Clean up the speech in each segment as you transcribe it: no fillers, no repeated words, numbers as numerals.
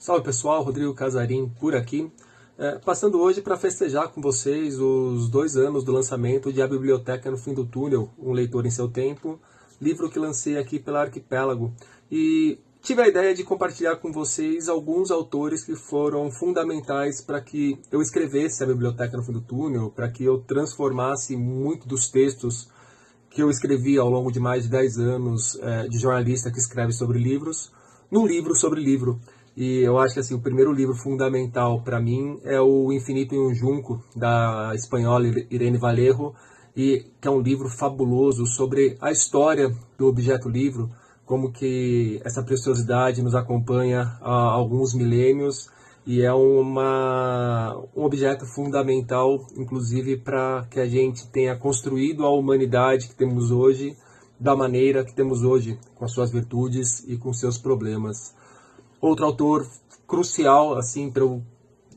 Salve pessoal, Rodrigo Casarim por aqui, passando hoje para festejar com vocês os 2 anos do lançamento de A Biblioteca no Fim do Túnel, Um Leitor em Seu Tempo, livro que lancei aqui pela Arquipélago. E tive a ideia de compartilhar com vocês alguns autores que foram fundamentais para que eu escrevesse A Biblioteca no Fim do Túnel, para que eu transformasse muito dos textos que eu escrevi ao longo de mais de 10 anos de jornalista que escreve sobre livros, num livro sobre livro. E eu acho que assim, o primeiro livro fundamental para mim é o Infinito em um Junco, da espanhola Irene Vallejo, e que é um livro fabuloso sobre a história do objeto livro, como que essa preciosidade nos acompanha há alguns milênios e é um objeto fundamental, inclusive, para que a gente tenha construído a humanidade que temos hoje, da maneira que temos hoje, com as suas virtudes e com seus problemas. Outro autor crucial, assim, para eu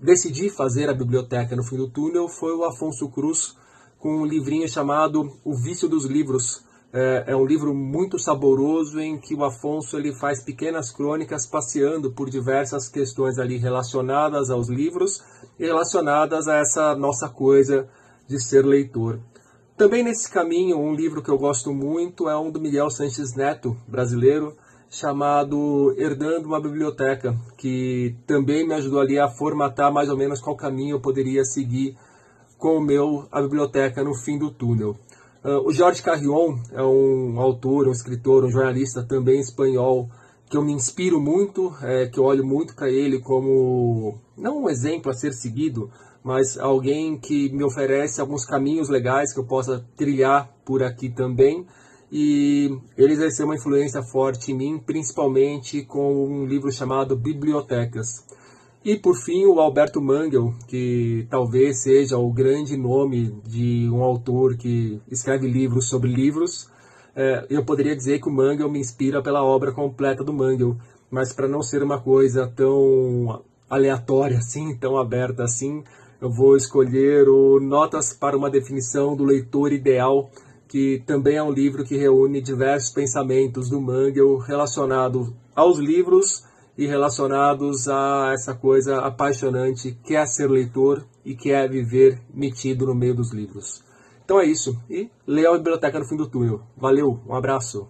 decidir fazer a biblioteca no fim do túnel foi o Afonso Cruz, com um livrinho chamado O Vício dos Livros. É um livro muito saboroso em que o Afonso ele faz pequenas crônicas passeando por diversas questões ali relacionadas aos livros e relacionadas a essa nossa coisa de ser leitor. Também nesse caminho, um livro que eu gosto muito é um do Miguel Sanches Neto, brasileiro, chamado Herdando uma Biblioteca, que também me ajudou ali a formatar mais ou menos qual caminho eu poderia seguir com o meu A Biblioteca no Fim do Túnel. O Jorge Carrion é um autor, um escritor, um jornalista também espanhol, que eu me inspiro muito, que eu olho muito para ele como, não um exemplo a ser seguido, mas alguém que me oferece alguns caminhos legais que eu possa trilhar por aqui também. E ele exerceu uma influência forte em mim, principalmente com um livro chamado Bibliotecas. E por fim, o Alberto Mangel, que talvez seja o grande nome de um autor que escreve livros sobre livros. Eu poderia dizer que o Mangel me inspira pela obra completa do Mangel, mas para não ser uma coisa tão aleatória assim, tão aberta assim, eu vou escolher o Notas para uma Definição do Leitor Ideal, que também é um livro que reúne diversos pensamentos do Mangel relacionados aos livros e relacionados a essa coisa apaixonante que é ser leitor e que é viver metido no meio dos livros. Então é isso, e leia a Biblioteca no Fim do Túnel. Valeu, um abraço!